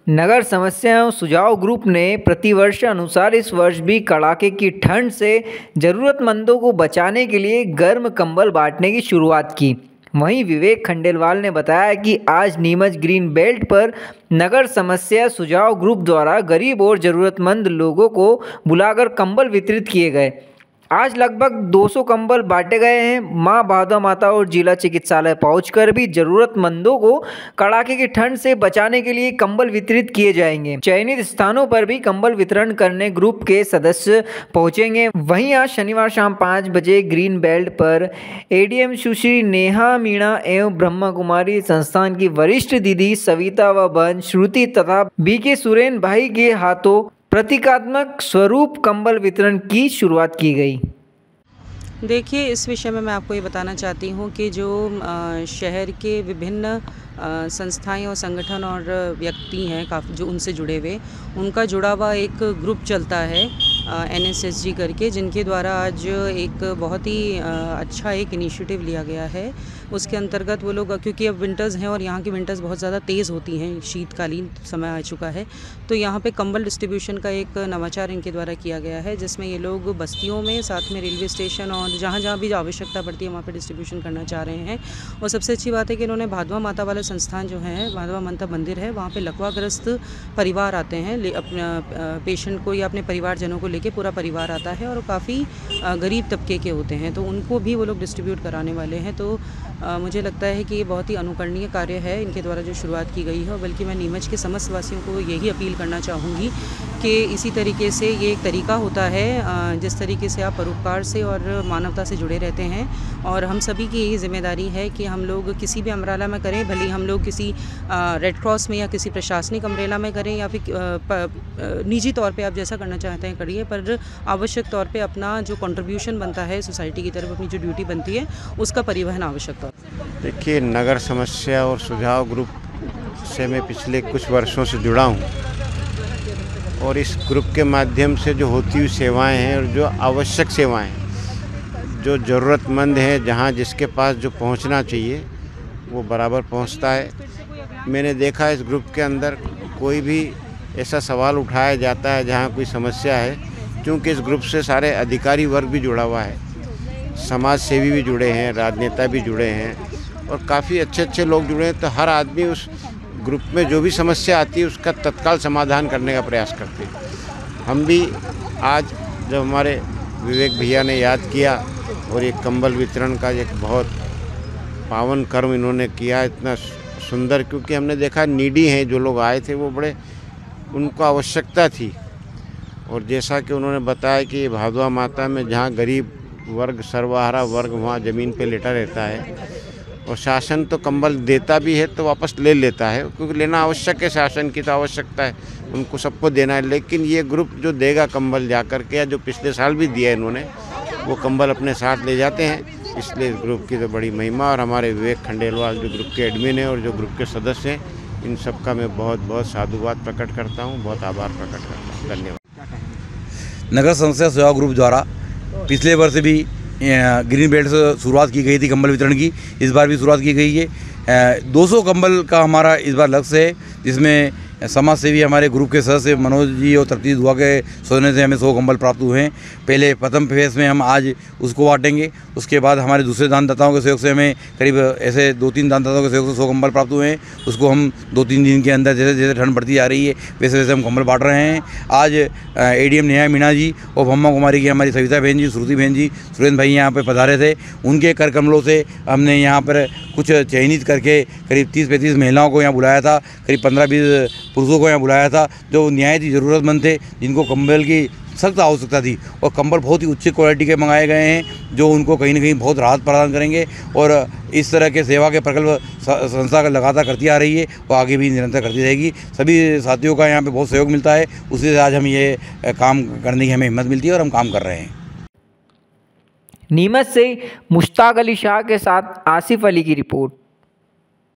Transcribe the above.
नगर समस्या सुझाव ग्रुप ने प्रतिवर्ष अनुसार इस वर्ष भी कड़ाके की ठंड से जरूरतमंदों को बचाने के लिए गर्म कंबल बांटने की शुरुआत की। वहीं विवेक खंडेलवाल ने बताया कि आज नीमच ग्रीन बेल्ट पर नगर समस्या सुझाव ग्रुप द्वारा गरीब और ज़रूरतमंद लोगों को बुलाकर कंबल वितरित किए गए। आज लगभग 200 कंबल बांटे गए हैं। मां भादवा माता और जिला चिकित्सालय पहुंचकर भी जरूरतमंदों को कड़ाके की ठंड से बचाने के लिए कंबल वितरित किए जाएंगे। चयनित स्थानों पर भी कंबल वितरण करने ग्रुप के सदस्य पहुंचेंगे। वहीं आज शनिवार शाम 5 बजे ग्रीन बेल्ट पर एडीएम सुश्री नेहा मीणा एवं ब्रह्मा कुमारी संस्थान की वरिष्ठ दीदी सविता व बहन श्रुति तथा बीके सुरेन भाई के हाथों प्रतीकात्मक स्वरूप कंबल वितरण की शुरुआत की गई। देखिए, इस विषय में मैं आपको ये बताना चाहती हूँ कि जो शहर के विभिन्न संस्थाएं और संगठन और व्यक्ति हैं काफ़ी जो उनसे जुड़े हुए, उनका जुड़ा हुआ एक ग्रुप चलता है NSSG करके, जिनके द्वारा आज एक बहुत ही अच्छा एक इनिशिएटिव लिया गया है। उसके अंतर्गत वो लोग, क्योंकि अब विंटर्स हैं और यहाँ की विंटर्स बहुत ज़्यादा तेज़ होती हैं, शीतकालीन समय आ चुका है, तो यहाँ पे कंबल डिस्ट्रीब्यूशन का एक नवाचार इनके द्वारा किया गया है, जिसमें ये लोग बस्तियों में, साथ में रेलवे स्टेशन और जहाँ जहाँ भी आवश्यकता पड़ती है वहाँ पे डिस्ट्रीब्यूशन करना चाह रहे हैं। और सबसे अच्छी बात है कि इन्होंने भादवा माता वाले संस्थान जो है, भादवा माता मंदिर है, वहाँ पे लकवाग्रस्त परिवार आते हैं, अपना पेशेंट को या अपने परिवारजनों को लेके पूरा परिवार आता है और काफ़ी गरीब तबके के होते हैं, तो उनको भी वो लोग डिस्ट्रीब्यूट कराने वाले हैं। तो मुझे लगता है कि ये बहुत ही अनुकरणीय कार्य है इनके द्वारा जो शुरुआत की गई है। बल्कि मैं नीमच के समस्त वासियों को यही अपील करना चाहूँगी कि इसी तरीके से ये एक तरीका होता है जिस तरीके से आप परोपकार से और मानवता से जुड़े रहते हैं, और हम सभी की यही जिम्मेदारी है कि हम लोग किसी भी अम्ब्रेला में करें, भले हम लोग किसी रेड क्रॉस में या किसी प्रशासनिक अम्ब्रेला में करें या फिर निजी तौर पे आप जैसा करना चाहते हैं करिए, पर आवश्यक तौर पे अपना जो कंट्रीब्यूशन बनता है सोसाइटी की तरफ, अपनी जो ड्यूटी बनती है उसका परिवहन आवश्यक तौर। देखिए, नगर समस्या और सुझाव ग्रुप से मैं पिछले कुछ वर्षों से जुड़ा हूँ, और इस ग्रुप के माध्यम से जो होती हुई सेवाएं हैं और जो आवश्यक सेवाएं हैं, जो ज़रूरतमंद हैं, जहाँ जिसके पास जो पहुँचना चाहिए वो बराबर पहुँचता है। मैंने देखा इस ग्रुप के अंदर कोई भी ऐसा सवाल उठाया जाता है जहाँ कोई समस्या है, क्योंकि इस ग्रुप से सारे अधिकारी वर्ग भी जुड़ा हुआ है, समाज सेवी भी जुड़े हैं, राजनेता भी जुड़े हैं और काफ़ी अच्छे अच्छे लोग जुड़े हैं। तो हर आदमी उस ग्रुप में जो भी समस्या आती है उसका तत्काल समाधान करने का प्रयास करते हैं। हम भी आज जब हमारे विवेक भैया ने याद किया और एक कंबल वितरण का एक बहुत पावन कर्म इन्होंने किया, इतना सुंदर, क्योंकि हमने देखा नीडी हैं जो लोग आए थे, वो बड़े उनको आवश्यकता थी। और जैसा कि उन्होंने बताया कि भादवा माता में जहाँ गरीब वर्ग, सर्वहारा वर्ग वहाँ ज़मीन पे लेटा रहता है, और शासन तो कंबल देता भी है तो वापस ले लेता है, क्योंकि लेना आवश्यक है, शासन की तो आवश्यकता है, उनको सबको देना है। लेकिन ये ग्रुप जो देगा कंबल जा कर के, या जो पिछले साल भी दिया इन्होंने, वो कंबल अपने साथ ले जाते हैं। इसलिए इस ग्रुप की तो बड़ी महिमा। और हमारे विवेक खंडेलवाल जो ग्रुप के एडमिन हैं और जो ग्रुप के सदस्य हैं, इन सब का मैं बहुत बहुत साधुवाद प्रकट करता हूँ, बहुत आभार प्रकट करता हूँ। धन्यवाद। नगर समस्या सुझाव ग्रुप द्वारा पिछले वर्ष भी ग्रीन बेल्ट से शुरुआत की गई थी कंबल वितरण की, इस बार भी शुरुआत की गई है। 200 कंबल का हमारा इस बार लक्ष्य है, जिसमें समाज सेवी हमारे ग्रुप के सदस्य मनोज जी और तृप्ति दुआ के सोचने से हमें 100 कंबल प्राप्त हुए हैं। पहले प्रथम फेज में हम आज उसको बांटेंगे, उसके बाद हमारे दूसरे दानदाताओं के सहयोग से हमें करीब ऐसे 2-3 दानदाताओं के सहयोग से 100 कंबल प्राप्त हुए हैं। उसको हम 2-3 दिन के अंदर, जैसे जैसे ठंड बढ़ती जा रही है वैसे वैसे हम कंबल बांट रहे हैं। आज एडीएम नेहा मीणा जी और ब्रह्मा कुमारी की हमारी सविता बहन जी, श्रुति बहन जी, सुरेंद्र भाई यहाँ पर पधारे थे। उनके कर कमलों से हमने यहाँ पर कुछ चयनित करके करीब 30-35 महिलाओं को यहाँ बुलाया था, करीब 15-20 पुरुषों को यहाँ बुलाया था, जो निहायत ही ज़रूरतमंद थे, जिनको कंबल की सख्त आवश्यकता थी। और कंबल बहुत ही उच्च क्वालिटी के मंगाए गए हैं, जो उनको कहीं ना कहीं बहुत राहत प्रदान करेंगे। और इस तरह के सेवा के प्रकल्प संस्था लगातार करती आ रही है और आगे भी निरंतर करती रहेगी। सभी साथियों का यहाँ पे बहुत सहयोग मिलता है, उसी से आज हम ये काम करने की हमें हिम्मत मिलती है और हम काम कर रहे हैं। नीमच से मुश्ताक अली शाह के साथ आसिफ अली की रिपोर्ट।